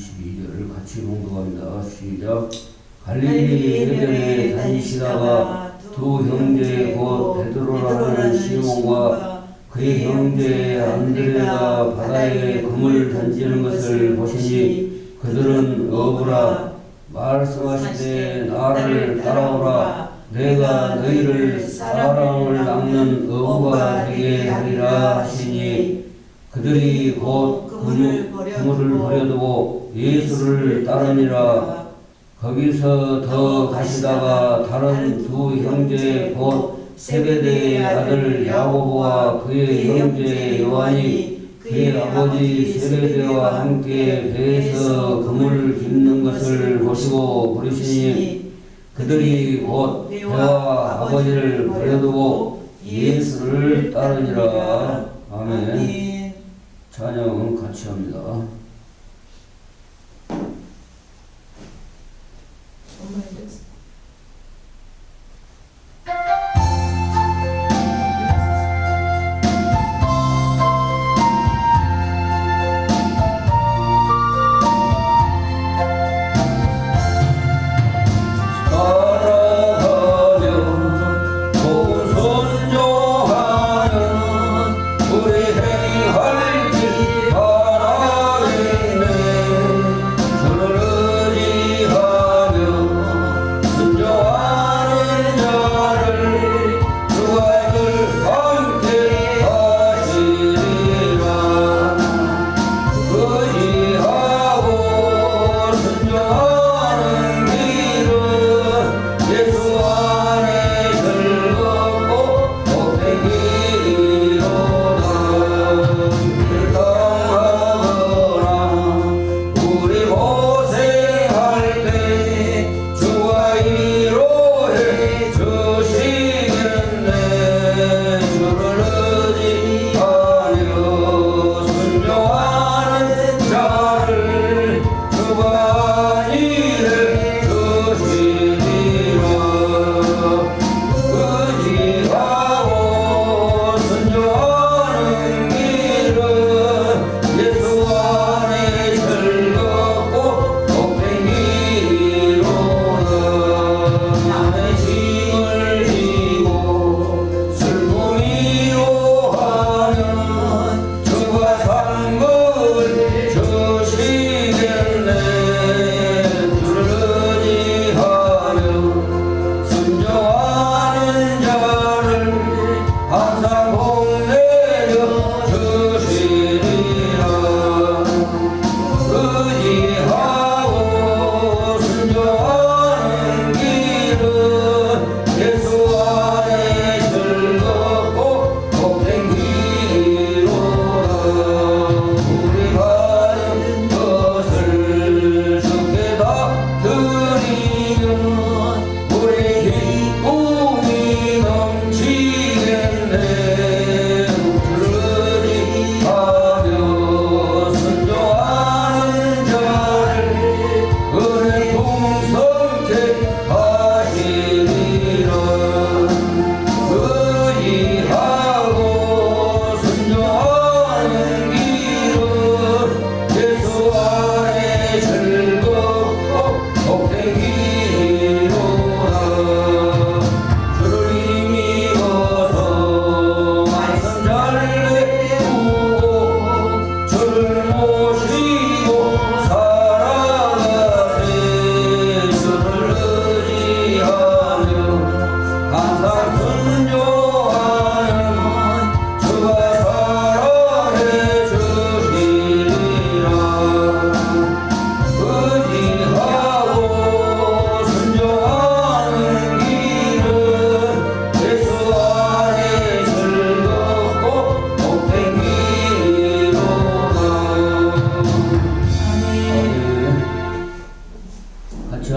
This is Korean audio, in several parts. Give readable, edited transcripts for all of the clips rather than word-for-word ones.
22절 같이 봉독합니다. 시작. 갈릴리 해변에 다니시다가 두 형제 곧 베드로라는 시몬과 그의 형제 안드레가 바다에 그물 던지는 것을 보시니 그들은 어부라. 말씀하시되 나를 따라오라. 내가 너희를 사람을 낚는 어부가 되게 하리라 하시니 그들이 곧 그물을 버려두고 예수를 따르니라. 거기서 더 가시다가 다른 두 형제 곧 세베대의 아들 야고보와 그의 형제 요한이 그의 아버지 세베대와 함께 배에서 그물을 깁는 것을 보시고 부르시니 그들이 곧 배와 아버지를 버려두고 예수를 따르니라. 아멘. 찬양은 같이 합니다.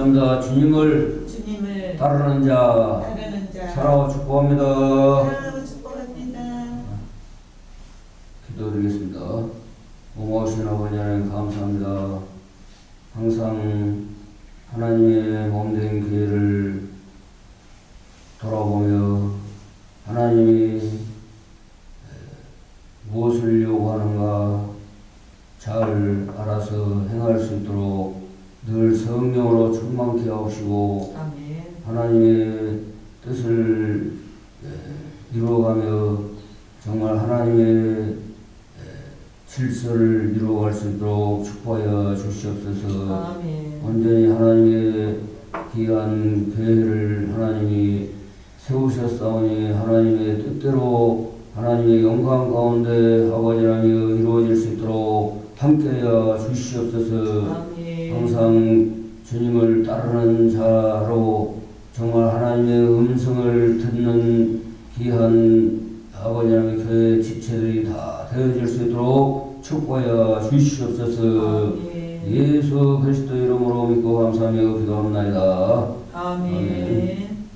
감사합니다. 주님을 따르는 자 사랑하고 축복합니다. 기도드리겠습니다. 고마우신 아버지 하나님 감사합니다. 항상 하나님의 몸된 기회를 돌아보며 하나님이 무엇을 요구하는가 잘 알아서 행할 수 있도록 하나님의 뜻을 이루어가며 정말 하나님의 질서를 이루어갈 수 있도록 축복하여 주시옵소서. 아멘. 온전히 하나님의 귀한 계획을 하나님이 세우셨사오니 하나님의 뜻대로 하나님의 영광 가운데 아버지라며 이루어질 수 있도록 함께하여 주시옵소서. 아멘. 항상 주님을 따르는 자로 정말 하나님의 음성을 듣는 귀한 아버지라며 교회 지체들이 다 되어질 수 있도록 축복하여 주시옵소서. 아멘. 예수 그리스도 이름으로 믿고 감사하며 기도합나이다. 아멘.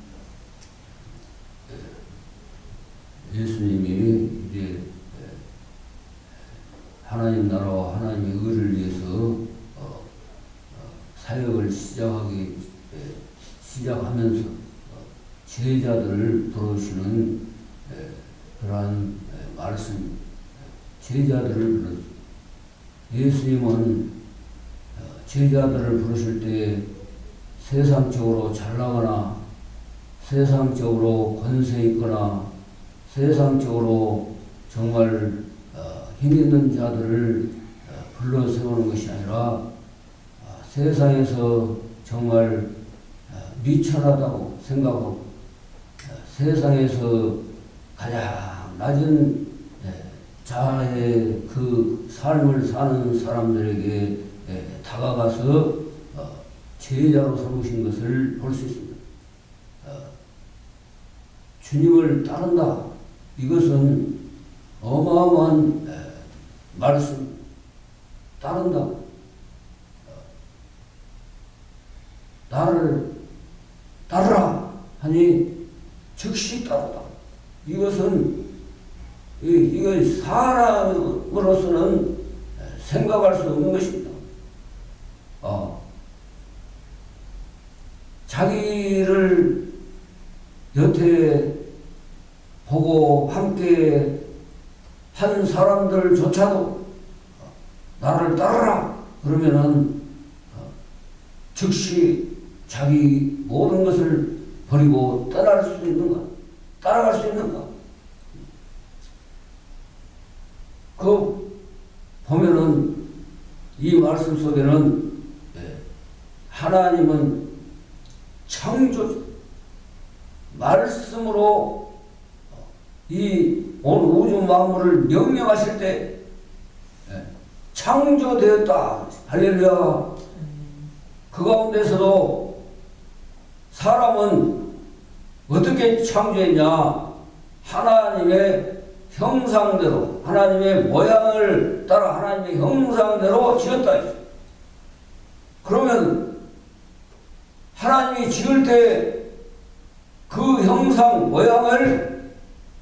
예수님이 이제 하나님 나라와 하나님의 의를 위해서 사역을 시작하면서 제자들을 부르시는 그러한 말씀, 제자들을 부르죠. 예수님은 제자들을 부르실 때 세상적으로 잘나거나 세상적으로 권세 있거나 세상적으로 정말 힘 있는 자들을 불러 세우는 것이 아니라 세상에서 정말 미천하다고 생각하고 세상에서 가장 낮은 자아의 그 삶을 사는 사람들에게 다가가서 제자로 삼으신 것을 볼 수 있습니다. 주님을 따른다. 이것은 어마어마한 말씀. 따른다. 나를 따르라 하니 즉시 따른다. 이것은 이거 사람으로서는 생각할 수 없는 것입니다. 자기를 여태 보고 함께 한 사람들조차도 나를 따르라 그러면은 즉시 자기 모든 것을 버리고 떠날 수 있는가? 따라갈 수 있는가? 보면은 이 말씀 속에는 하나님은 창조 말씀으로 이 온 우주 만물을 명령하실 때 창조되었다. 할렐루야. 그 가운데서도 사람은 어떻게 창조했냐? 하나님의 형상대로, 하나님의 모양을 따라 하나님의 형상대로 지었다 했어요. 그러면 하나님이 지을 때 그 형상, 모양을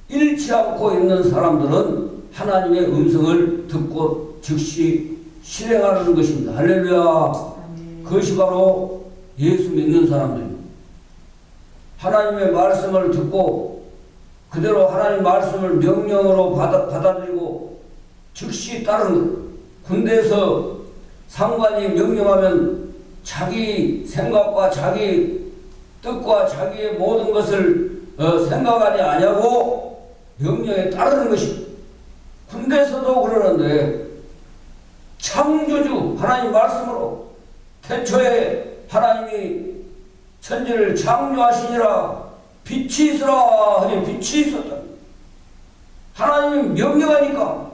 잃지 않고 있는 사람들은 하나님의 음성을 듣고 즉시 실행하는 것입니다. 할렐루야. 그것이 바로 예수 믿는 사람들입니다. 하나님의 말씀을 듣고 그대로 하나님 말씀을 명령으로 받아들이고 즉시 따르는 것. 군대에서 상관이 명령하면 자기 생각과 자기 뜻과 자기의 모든 것을 생각하지 아니하고 명령에 따르는 것입니다. 군대에서도 그러는데 창조주 하나님 말씀으로 태초에 하나님이 천지를 창조하시니라 빛이 있으라 하니 빛이 있었다. 하나님이 명령하니까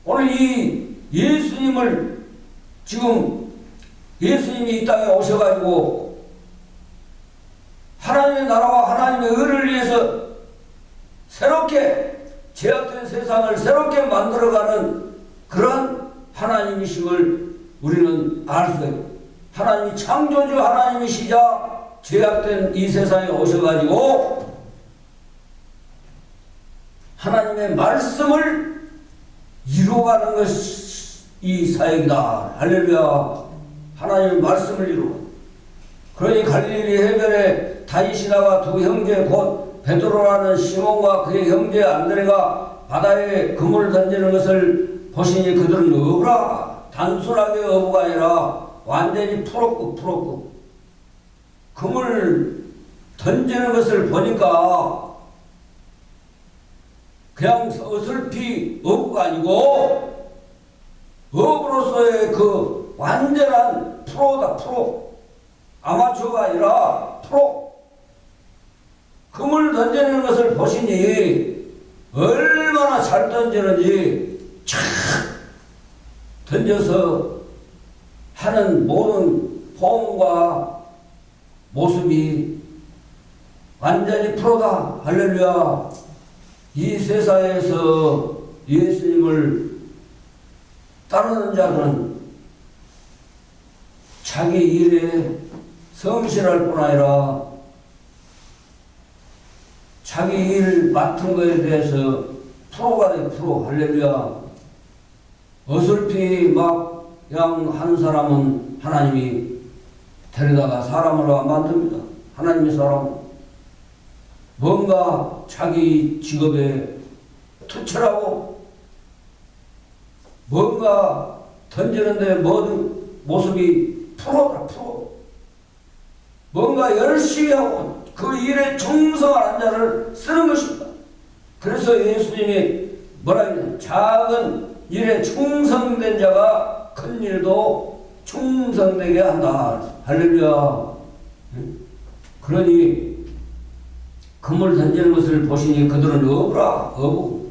오늘 이 예수님을 지금 예수님이 이 땅에 오셔가지고 하나님의 나라와 하나님의 의를 위해서 새롭게 제약된 세상을 새롭게 만들어가는 그런 하나님이심을 우리는 알 수가 있고 하나님이 창조주 하나님이시자 제약된 이 세상에 오셔가지고 하나님의 말씀을 이루어가는 것이 이 사역이다. 할렐루야. 하나님의 말씀을 이루어. 그러니 갈릴리 해변에 다니시다가 두 형제 곧 베드로라는 시몬과 그의 형제 안드레가 바다에 그물을 던지는 것을 보시니 그들은 어부라. 단순하게 어부가 아니라 완전히 풀었고 그물 던지는 것을 보니까 그냥 어설피 어부가 아니고 어부로서의 그 완전한 프로다. 프로. 아마추어가 아니라 프로. 금을 던지는 것을 보시니 얼마나 잘 던지는지 착 던져서 하는 모든 폼과 모습이 완전히 프로다. 할렐루야. 이 세상에서 예수님을 따르는 자들은 자기 일에 성실할 뿐 아니라 자기 일 맡은 것에 대해서 프로가 돼. 프로. 할렐루야. 어설피 막 그냥 하는 사람은 하나님이 데려다가 사람으로 만듭니다. 하나님의 사람. 뭔가 자기 직업에 투철하고 뭔가 던지는데 모든 모습이 프로다. 프로. 뭔가 열심히 하고 그 일에 충성한 자를 쓰는 것입니다. 그래서 예수님이 뭐라 했냐? 작은 일에 충성된 자가 큰 일도 충성되게 한다. 할렐루야. 그러니 금을 던지는 것을 보시니 그들은 어부라. 어부.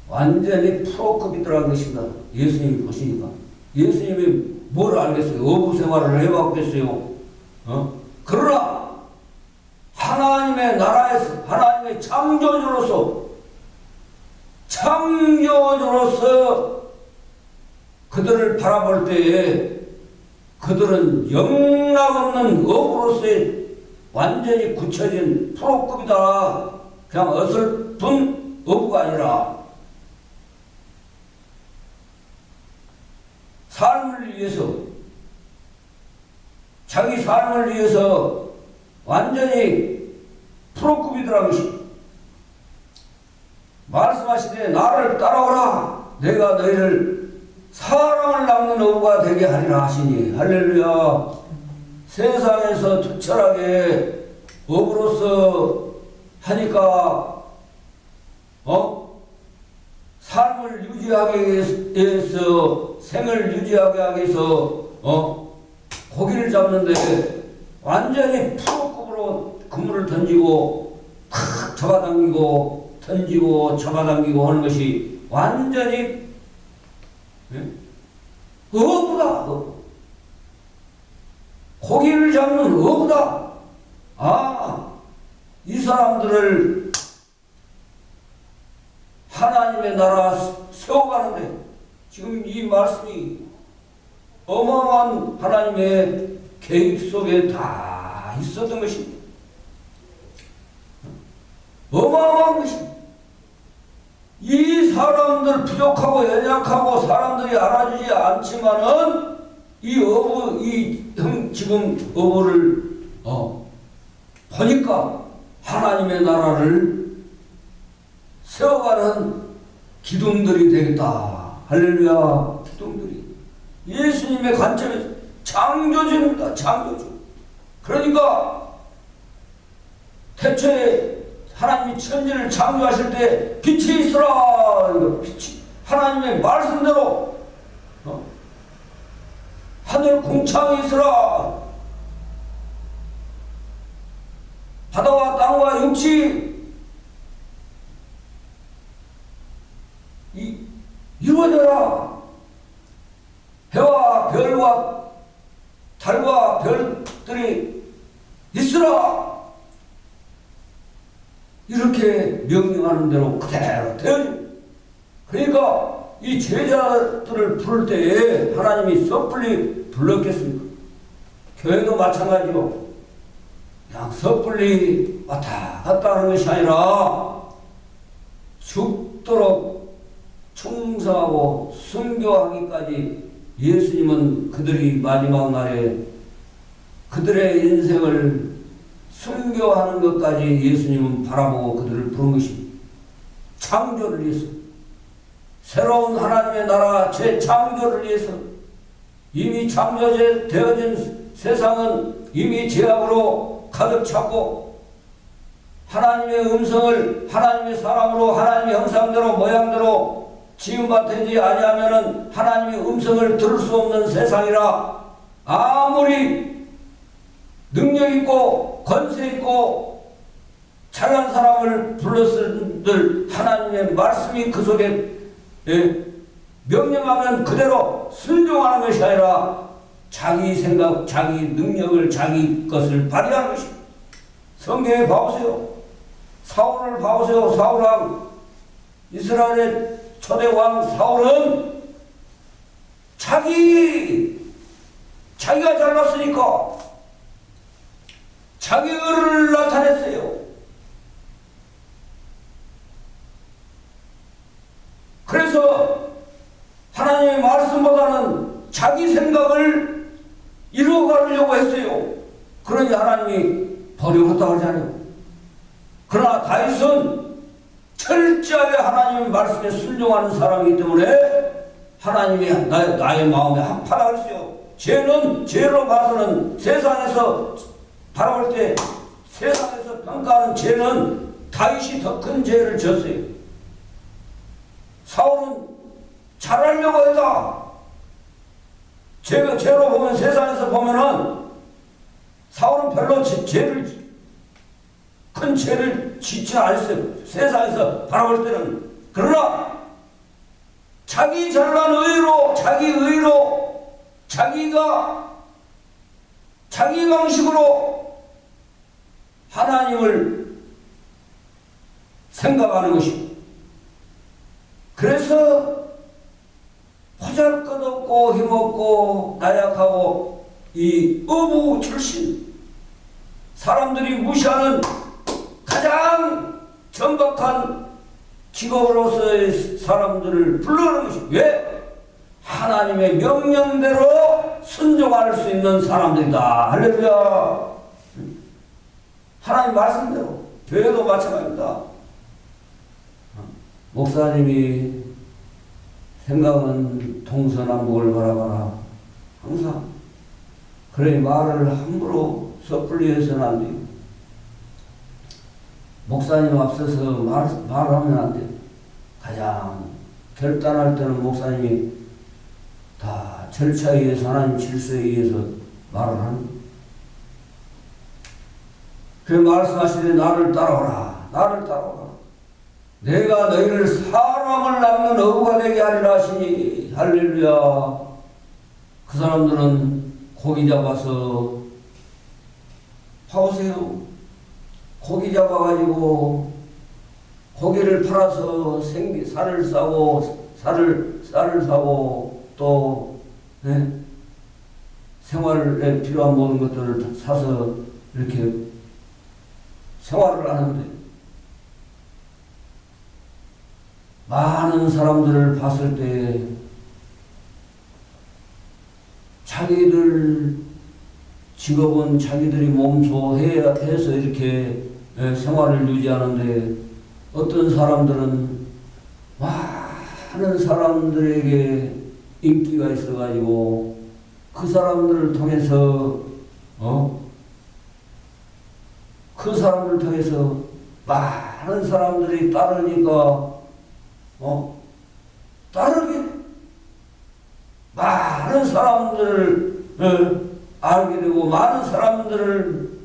완전히 프로급이더라는 것입니다. 예수님이 보시니까. 예수님이 뭘 알겠어요? 어부 생활을 해봤겠어요? 그러나 하나님의 나라에서 하나님의 창조주로서 그들을 바라볼 때에 그들은 영락없는 어부로서의 완전히 굳혀진 프로급이다. 그냥 어설픈 어부가 아니라 삶을 위해서 자기 삶을 위해서 완전히 프로급이더라는 것입니다. 말씀하시되 나를 따라오라. 내가 너희를 사랑을 낳는 어부가 되게 하리라 하시니. 할렐루야. 세상에서 투철하게 어부로서 하니까 삶을 유지하기 위해서 생을 유지하게 하기 위해서 고기를 잡는데 완전히 프로급으로 그물을 던지고 탁 잡아당기고 던지고 잡아당기고 하는 것이 완전히 어부다. 고기를 잡는 어부다. 이 사람들을 하나님의 나라 세워가는데 지금 이 말씀이 어마어마한 하나님의 계획 속에 다 있었던 것입니다. 어마어마한 것입니다. 이 사람들 부족하고 연약하고 사람들이 알아주지 않지만은 지금 어부를 보니까 하나님의 나라를 세워가는 기둥들이 되겠다. 할렐루야. 기둥들이. 예수님의 관점에서 창조주입니다. 창조주. 그러니까 태초에 하나님이 천지를 창조하실 때 빛이 있으라. 빛이 하나님의 말씀대로 하늘 궁창이 있으라. 바다와 땅과 육지 이루어져라. 해와 별과 달과 별들이 있으라. 이렇게 명령하는 대로 그대로 되어집니다. 그러니까 이 제자들을 부를 때에 하나님이 섣불리 불렀겠습니까? 교회도 마찬가지로 그냥 섣불리 왔다 갔다 하는 것이 아니라 죽도록 충성하고 순교하기까지 예수님은 그들이 마지막 날에 그들의 인생을 순교하는 것까지 예수님은 바라보고 그들을 부른 것입니다. 창조를 위해서, 새로운 하나님의 나라 재창조를 위해서. 이미 창조되어진 세상은 이미 죄악으로 가득 찼고 하나님의 음성을 하나님의 사람으로 하나님의 형상대로 모양대로 지음받지 아니하면은 하나님의 음성을 들을 수 없는 세상이라 아무리 능력 있고 권세 있고 잘난 사람을 불렀을 하나님의 말씀이 그 속에 명령하면 그대로 순종하는 것이 아니라 자기 생각, 자기 능력을, 자기 것을 발휘하는 것입니다. 성경에 봐보세요. 사울을 봐보세요. 사울왕, 이스라엘의 초대 왕 사울은 자기가 잘났으니까 자기 의를 나타냈어요. 그래서 하나님의 말씀보다는 자기 생각을 이루어가려고 했어요. 그러니 하나님이 버려갔다 하잖아요. 그러나 다윗은 철저하게 하나님의 말씀에 순종하는 사람이기 때문에 하나님이 나의 마음에 합하라 그랬어요. 죄는 죄로 봐서는 세상에서 바라볼 때 세상에서 평가하는 죄는 다윗이 더 큰 죄를 졌어요. 사울은 잘하려고 했다. 죄로 보면 세상에서 보면은 사울은 별로 큰 죄를 짓지 않았어요. 세상에서 바라볼 때는. 그러나 자기 잘난 의로 자기가 자기 방식으로 하나님을 생각하는 것입니다. 그래서 보잘것없고 힘없고 나약하고 이 어부 출신 사람들이 무시하는 가장 천박한 직업으로서의 사람들을 불러오는 것이 왜? 하나님의 명령대로 순종할 수 있는 사람들이다. 할렐루야. 하나님 말씀대로. 교회도 마찬가지입니다. 목사님이 생각은 동서남북을 바라봐라. 항상. 그래 말을 함부로 섣불리 해서는 안 돼요. 목사님 앞서서 말하면 안 돼요. 가장 결단할 때는 목사님이 다 절차에 의해서 하나님 질서에 의해서 말을 하는 거예요. 그 말씀하시되 나를 따라오라. 나를 따라오라. 내가 너희를 사람을 낚는 어부가 되게 하리라 하시니 할렐루야. 그 사람들은 고기 잡아서 봐보세요. 고기 잡아가지고 고기를 팔아서 쌀을 싸고 쌀을 사고 또 생활에 필요한 모든 것들을 사서 이렇게 생활을 하는데 많은 사람들을 봤을 때 자기들 직업은 자기들이 몸소 해서 이렇게 생활을 유지하는데 어떤 사람들은 많은 사람들에게 인기가 있어가지고 그 사람들을 통해서 많은 사람들이 따르니까 따르게 많은 사람들을 알게 되고 많은 사람들을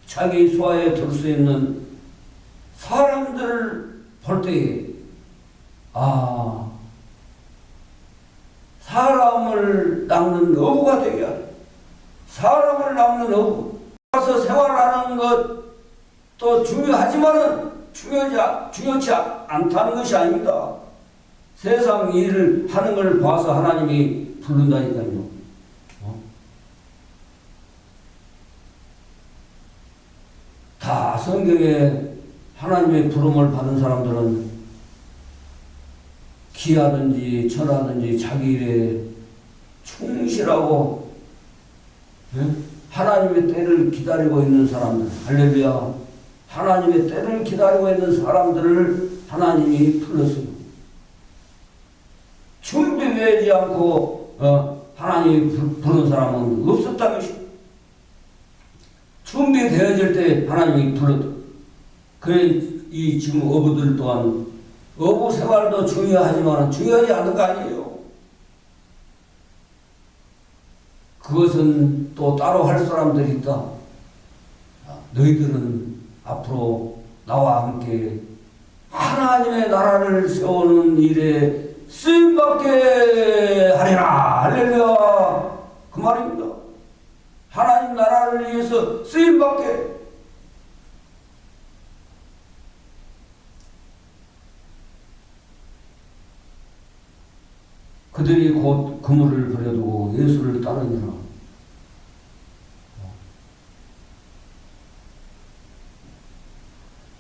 자기 소화에 들 수 있는 사람들을 볼 때에 사람을 낚는 어부가 되게 하라. 사람을 낚는 어부. 가서 생활하는 것도 중요하지만은 중요치 않다는 것이 아닙니다. 세상 일을 하는 걸 봐서 하나님이 부른다니까요. 다 성경에 하나님의 부름을 받은 사람들은 기하든지 천하든지 자기 일에 충실하고 하나님의 때를 기다리고 있는 사람들, 할렐루야. 하나님의 때를 기다리고 있는 사람들을 하나님이 불렀습니다. 준비되지 않고 하나님이 부른 사람은 없었다는 것입니다. 준비되어질 때 하나님이 불러도. 그래, 이 지금 어부들 또한 어부 생활도 중요하지만 중요하지 않은 거 아니에요. 그것은 또 따로 할 사람들이 있다. 너희들은 앞으로 나와 함께 하나님의 나라를 세우는 일에 쓰임받게 하리라. 할렐루야. 그 말입니다. 하나님 나라를 위해서 쓰임받게. 그들이 곧 그물을 버려두고 예수를 따르니라.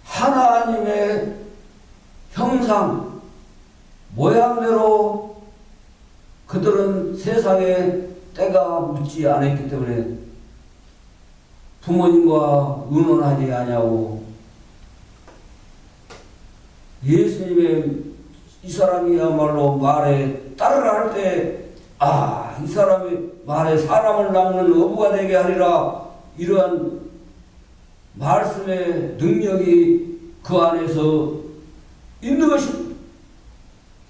하나님의 형상, 모양대로 그들은 세상에 때가 묻지 않았기 때문에 부모님과 의논하지 아니하고 예수님의 이 사람이야말로 말에 따르라 할 때, 이 사람이 말에 사람을 낚는 어부가 되게 하리라. 이러한 말씀의 능력이 그 안에서 있는 것입니다.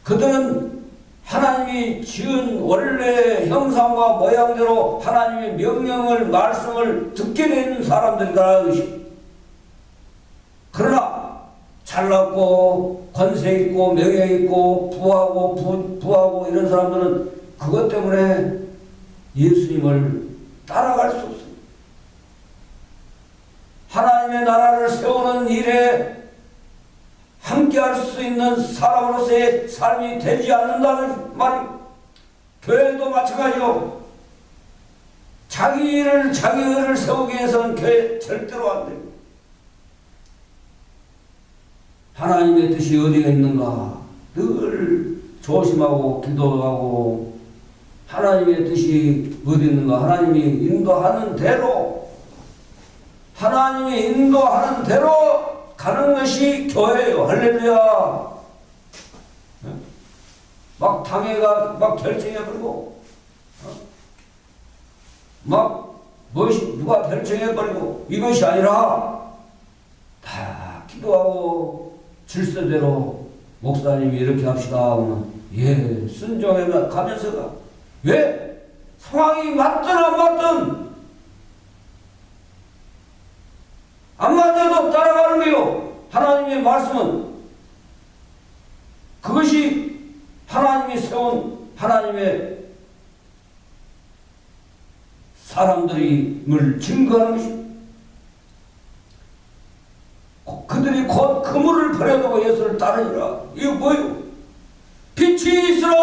그들은 하나님이 지은 원래 형상과 모양대로 하나님의 명령을, 말씀을 듣게 된 사람들이라는 것입니다. 그러나 잘났고 권세 있고 명예 있고 부하고 이런 사람들은 그것 때문에 예수님을 따라갈 수 없습니다. 하나님의 나라를 세우는 일에 함께할 수 있는 사람으로서의 삶이 되지 않는다는 말입니다. 교회도 마찬가지요. 자기를 세우기 위해서는 교회 절대로 안 됩니다. 하나님의 뜻이 어디가 있는가 늘 조심하고 기도하고 하나님의 뜻이 어디 있는가 하나님이 인도하는 대로 가는 것이 교회예요. 할렐루야. 막 당회가 막 결정해버리고 막 무엇이 누가 결정해버리고 이것이 아니라 다 기도하고 질서대로 목사님이 이렇게 합시다 하면 순종해 가면서가 왜 상황이 맞든 안 맞든 안 맞아도 따라가는 거요. 하나님의 말씀은 그것이 하나님이 세운 하나님의 사람들임을 증거하는 것입니다. 그들이 곧 그물을 버려두고 예수를 따르니라. 이거 뭐예요? 빛이 있으라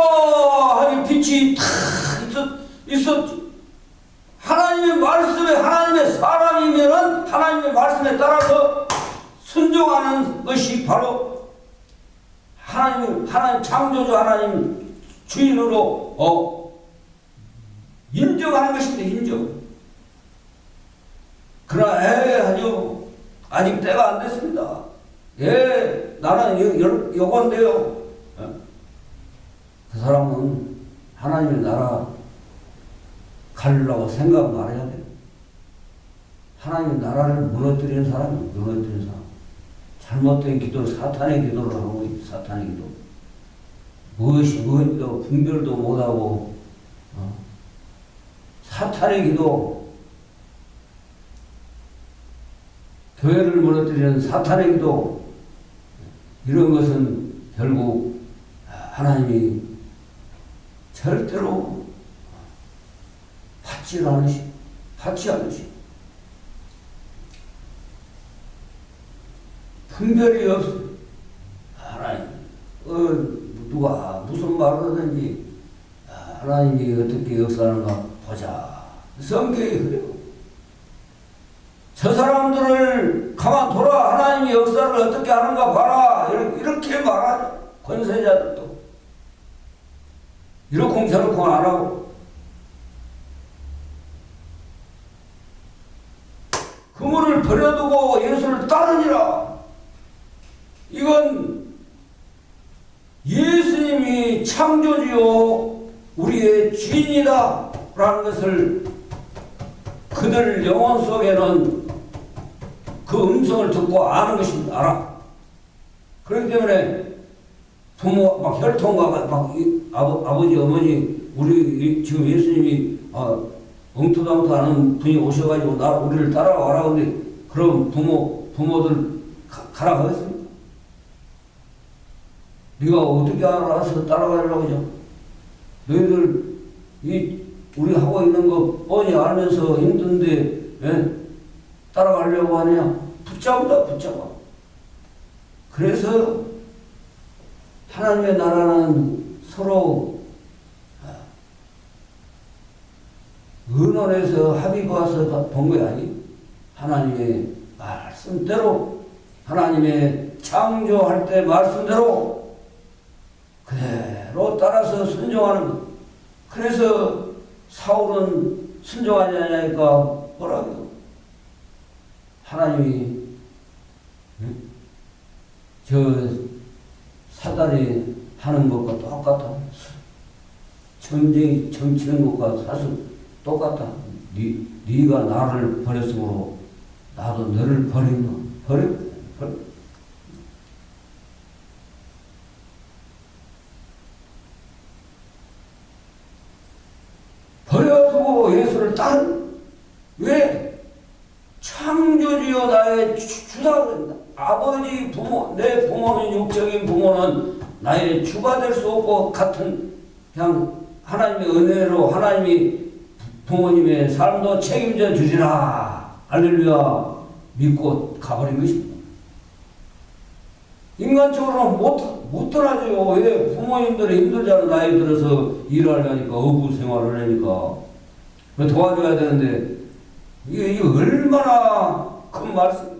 하니 빛이 탁 있었지. 하나님의 말씀에 하나님의 사람이면은 하나님의 말씀에 따라서 순종하는 것이 바로 하나님 창조주 하나님 주인으로 인정하는 것입니다. 인정. 그러나 아직 때가 안 됐습니다. 나는 요건데요. 그 사람은 하나님의 나라 가려고 생각 말해야 돼요. 하나님의 나라를 무너뜨리는 사람은 무너뜨리는 사람. 잘못된 기도를 사탄의 기도를 하고 사탄의 기도. 무엇이 무엇인지도 분별도 못하고 사탄의 기도. 교회를 무너뜨리는 사탄의 기도. 이런 것은 결국 하나님이 절대로 받지 않으시. 분별이 없어. 하나님, 누가 무슨 말을 하든지 하나님이 어떻게 역사하는가 보자. 성경이 그래요. 저 사람들을 가만둬라. 하나님이 역사를 어떻게 하는가 봐라. 이렇게 말하죠. 권세자들도. 이렇쿵 저렇쿵 안 하고. 그물을 버려두고 예수를 따르니라. 이건 예수님이 창조주요 우리의 주인이다 라는 것을 그들 영혼 속에는 그 음성을 듣고 아는 것이 알아. 그렇기 때문에 부모 막 혈통과 막 아버지 어머니 우리 지금 예수님이 엉터당터하는 분이 오셔가지고 우리를 따라와라. 근데 그럼 부모들 가라 하겠습니까? 네가 어떻게 알아서 따라가려고 하죠? 너희들 우리 하고 있는 거 뻔히 알면서 힘든데 따라가려고 하냐? 붙잡아. 그래서 하나님의 나라는 서로 의논해서 합의 봐서 본 게 아니. 하나님의 말씀대로, 하나님의 창조할 때 말씀대로 그대로 따라서 순종하는 것. 그래서 사울은 순종하지 않으니까 뭐라고요? 하나님이 저 사단이 하는 것과 똑같아. 전쟁이 정치는 것과 사실 똑같다. 네가 나를 버렸으므로 나도 너를 버린다. 버려. 버려두고 예수를 따른. 왜? 창조주여 나의 주다 그랬다. 아버지 부모, 내 부모는 육적인 부모는 나의 주가 될 수 없고 같은 그냥 하나님의 은혜로 하나님이 부모님의 삶도 책임져 주리라. 할렐루야. 믿고 가버린 것입니다. 인간적으로는 못 떠나줘요. 왜? 부모님들이 힘들잖아. 나이 들어서 일하려니까, 어부 생활을 하니까. 도와줘야 되는데, 이게 얼마나 큰 말씀.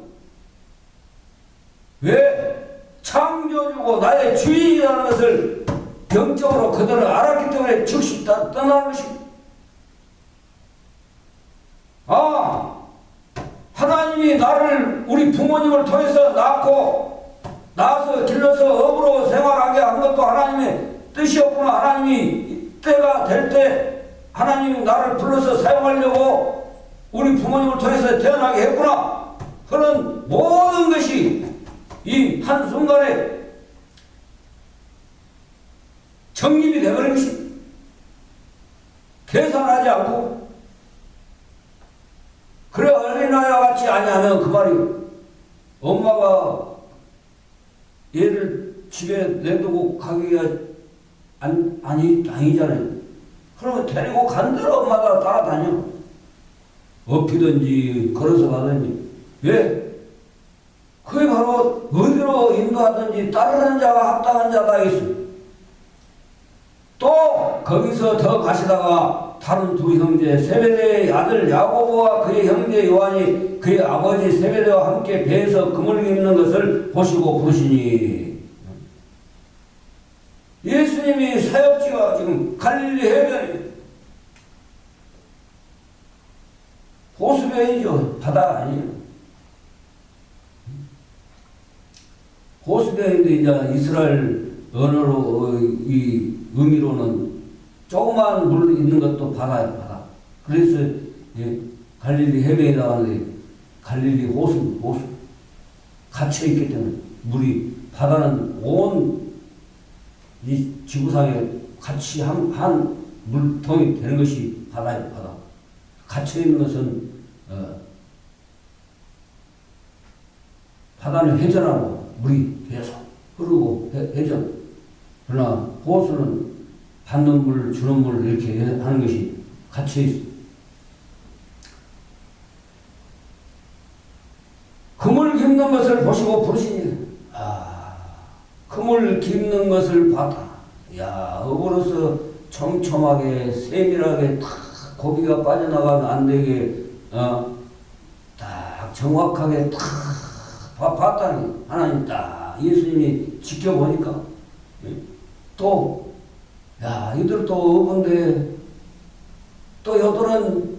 왜? 창조주고 나의 주인이라는 것을 영적으로 그들은 알았기 때문에 즉시 떠나는 것입니다. 하나님이 나를 우리 부모님을 통해서 낳아서 길러서 업으로 생활하게 한 것도 하나님의 뜻이었구나. 하나님이 때가 될 때 하나님이 나를 불러서 사용하려고 우리 부모님을 통해서 태어나게 했구나. 그런 모든 것이 이 한순간에 정립이 되어버린 것입니다. 계산하지 않고. 그래, 어린아이와 같이 아니하면 그 말이 엄마가 얘를 집에 내두고 가기가 아니잖아요. 그러면 데리고 간 대로 엄마가 따라다녀. 업히든지 걸어서 가든지. 왜? 그게 바로 어디로 인도하든지 따르는 자가 합당한 자가 있어. 또 거기서 더 가시다가 다른 두 형제 세베대의 아들 야고보와 그의 형제 요한이 그의 아버지 세베대와 함께 배에서 그물 깁는 것을 보시고 부르시니. 예수님이 사역지가 지금 갈릴리 해변이에요. 호수변이죠. 바다 아니에요. 호수변인데 이제 이스라엘 언어로 이 의미로는 조그만 물 있는 것도 바다예요, 바다. 그래서 갈릴리 해변에 나가는데 갈릴리 호수 갇혀 있기 때문에 물이 바다는 온 이 지구상에 같이 한 물통이 되는 것이 바다예요, 바다. 갇혀 있는 것은 바다는 회전하고 물이 계속 흐르고 회전. 그러나 호수는 받는 물, 주는 물 이렇게 하는 것이 갇혀 있어. 그물 깁는 것을 보시고 부르시니. 그물 깁는 것을 봤다. 야, 업으로서 촘촘하게 세밀하게 탁 고기가 빠져나가면 안 되게 딱 정확하게 탁 봤다니. 하나님 딱 예수님이 지켜보니까 또 야, 이들 또 업은데 또 여들은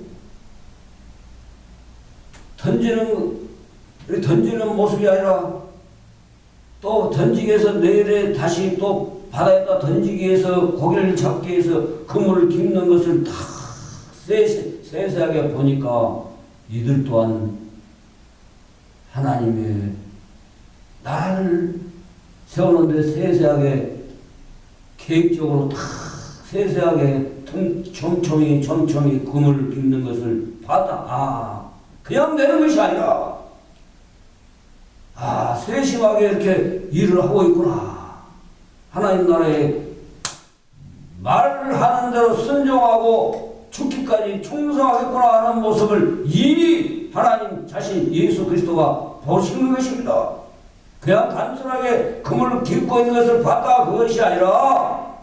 던지는 모습이 아니라 또 던지기 위해서 내일에 다시 또 바다에다 던지기 위해서 고기를 잡기 위해서 그물을 깁는 것을 다 세세하게 보니까 이들 또한 하나님의 나를 세우는데 세세하게 계획적으로 다 세세하게 촘촘히 금을 빚는 것을 봤다. 그냥 내는 것이 아니라 세심하게 이렇게 일을 하고 있구나. 하나님 나라에 말하는 대로 순종하고 죽기까지 충성하겠구나 하는 모습을 이미 하나님 자신 예수 그리스도가 보시는 것입니다. 그냥 단순하게 그물을 깃고 있는 것을 봤다 그것이 아니라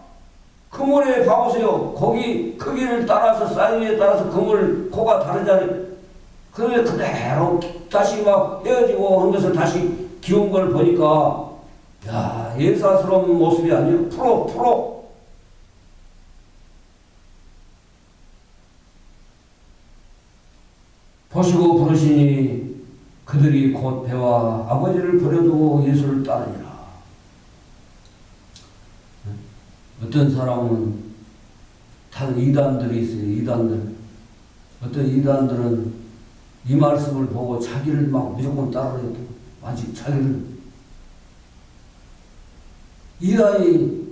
그물에 봐보세요. 거기 크기를 따라서 사이즈에 따라서 그물 코가 다르잖아요. 그러면 그대로 다시 막 헤어지고 한 것을 다시 기운 걸 보니까 예사스러운 모습이 아니에요. 프로 보시고 부르시니 그들이 곧 배와 아버지를 버려두고 예수를 따르니라. 어떤 사람은 다른 이단들이 있어요. 이단들. 어떤 이단들은 이 말씀을 보고 자기를 막 무조건 따르려 해도 아직 자기를 이단이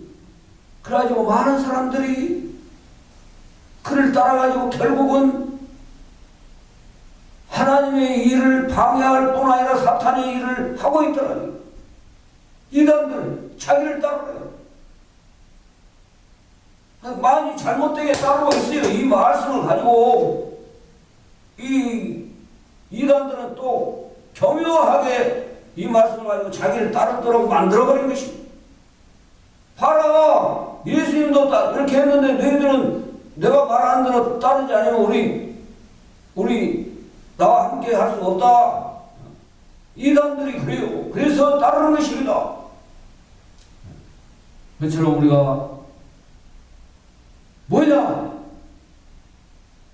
그래가지고 많은 사람들이 그를 따라가지고 결국은 하나님의 일을 방해할 뿐 아니라 사탄의 일을 하고 있더라고요. 이단들은 자기를 따르래요. 많이 잘못되게 따르고 있어요. 이 말씀을 가지고 이 이단들은 또 교묘하게 이 말씀을 가지고 자기를 따르도록 만들어버린 것입니다. 봐라, 예수님도 이렇게 했는데 너희들은 내가 말하는 대로 따르지 않으면 우리 나와 함께 할 수 없다. 이단들이 그래요. 그래서 따르는 것입니다. 그처럼 우리가 뭐냐?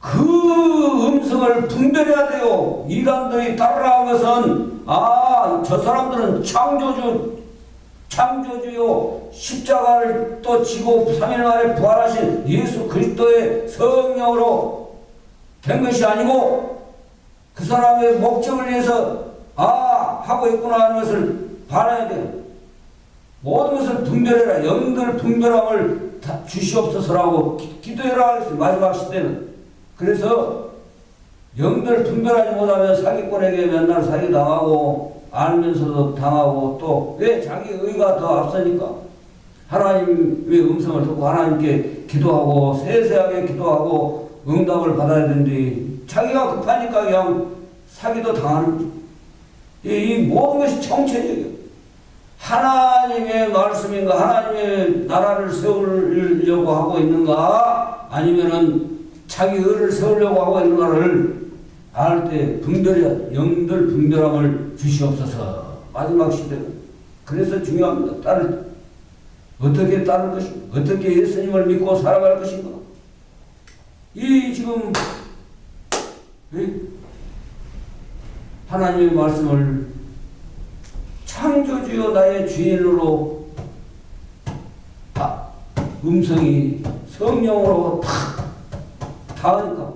그 음성을 분별해야 돼요. 이단들이 따르라는 것은 저 사람들은 창조주요 십자가를 또 지고 3일 만에 부활하신 예수 그리스도의 성령으로 된 것이 아니고 그 사람의 목적을 위해서 하고 있구나 하는 것을 봐야 돼요. 모든 것을 분별해라. 영들 분별함을 주시옵소서라고 기도해라 그랬어요. 마지막 시대는. 그래서 영들 분별하지 못하면 사기꾼에게 맨날 사기당하고 알면서도 당하고 또 왜 자기 의가 더 앞서니까 하나님의 음성을 듣고 하나님께 기도하고 세세하게 기도하고 응답을 받아야 되는데 자기가 급하니까 그냥 사기도 당하는 이 모든 것이 정체적이에요. 하나님의 말씀인가 하나님의 나라를 세우려고 하고 있는가 아니면은 자기 의를 세우려고 하고 있는가를 알 때 분별해야 영들 분별함을 주시옵소서. 마지막 시대는 그래서 중요합니다. 어떻게 따를 것인가, 어떻게 예수님을 믿고 살아갈 것인가. 이 지금 하나님의 말씀을 창조주요 나의 주인으로 음성이 성령으로 닿으니까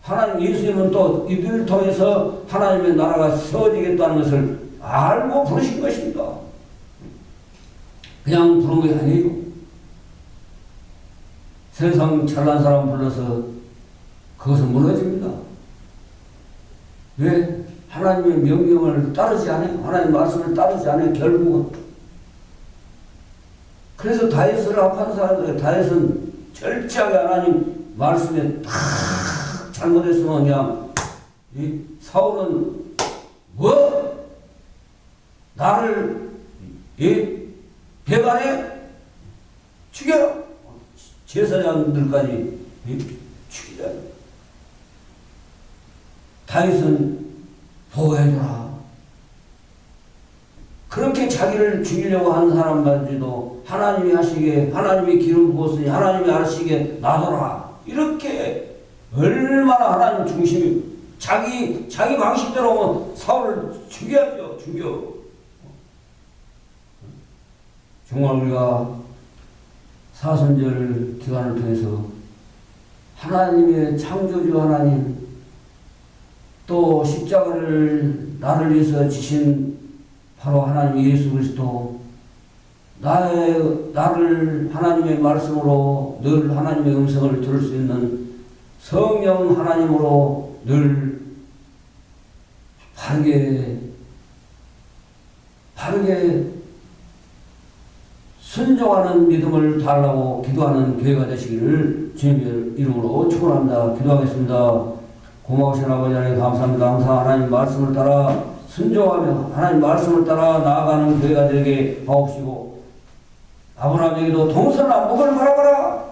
하나님 예수님은 또 이들을 통해서 하나님의 나라가 세워지겠다는 것을 알고 부르신 것입니다. 그냥 부른 게 아니에요. 세상 잘난 사람 불러서 그것은 무너집니다. 왜? 하나님의 명령을 따르지 않아요. 하나님의 말씀을 따르지 않아요. 결국은. 그래서 다윗을 합한 사람들, 다윗은 철저하게 하나님 말씀에 다 잘못했으면 그냥 사울은 나를 배반해? 죽여라. 제사장들까지 죽이자. 다윗은 보호해줘라. 그렇게 자기를 죽이려고 하는 사람까지도 하나님이 하시기에 하나님이 기름 부었으니 하나님이 하시기에 놔둬라. 이렇게 얼마나 하나님 중심이 자기 방식대로 오면 사울을 죽여야죠. 정말 우리가 사순절 기간을 통해서 하나님의 창조주 하나님 또 십자가를 나를 위해서 지신 바로 하나님 예수 그리스도, 나를 하나님의 말씀으로 늘 하나님의 음성을 들을 수 있는 성령 하나님으로 늘 바르게 순종하는 믿음을 달라고 기도하는 교회가 되시기를 주님의 이름으로 축원합니다. 기도하겠습니다. 고마우신 아버지 하나님 감사합니다. 항상 하나님 말씀을 따라 순종하며 하나님 말씀을 따라 나아가는 교회가 되게 하옵시고, 아브라함에게도 동서나 목을 바라봐라.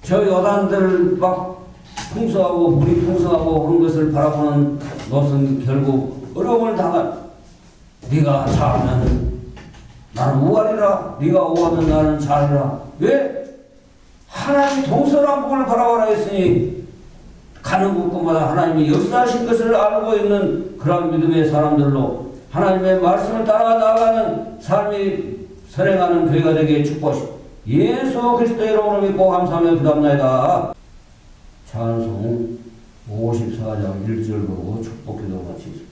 저 여단들 막 풍성하고 물이 풍성하고 한 것을 바라보는 것은 결국 어려움을 당한, 네가 잘하면 나는 우하리라, 네가 우하면 나는 잘하리라. 왜? 하나님이 동서남북을 바라보라 했으니 가는 곳곳마다 하나님이 역사하신 것을 알고 있는 그런 믿음의 사람들로 하나님의 말씀을 따라 나아가는 삶이 선행하는 교회가 되게 축복하시고 예수 그리스도의 이름으로 믿고 감사하며 기도합니다. 찬송 54장 1절 보고 축복 기도 마치겠습니다.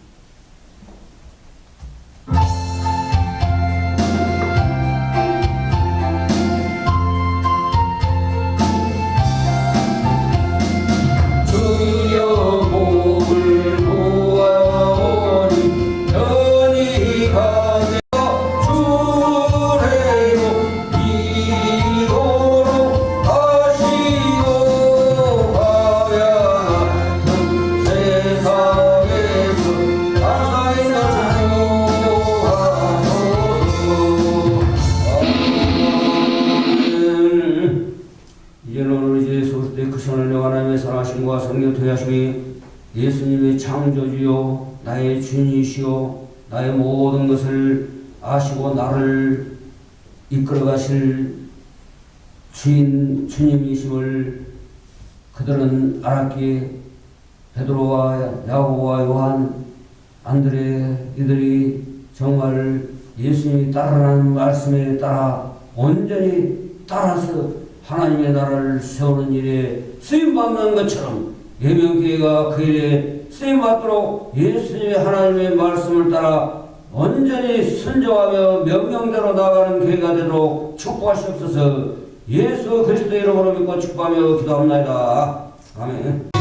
예수님의 창조주요 나의 주인이시오 나의 모든 것을 아시고 나를 이끌어 가실 주님이심을 그들은 알았기에 베드로와 야고보와 요한, 안드레 이들이 정말 예수님이 따르라는 말씀에 따라 온전히 따라서 하나님의 나라를 세우는 일에 쓰임받는 것처럼 예명교회가 그 일에 쓰임받도록 예수님의 하나님의 말씀을 따라 온전히 순종하며 명령대로 나아가는 교회가 되도록 축복하시옵소서. 예수 그리스도의 이름으로 믿고 축복하며 기도합니다. 아멘.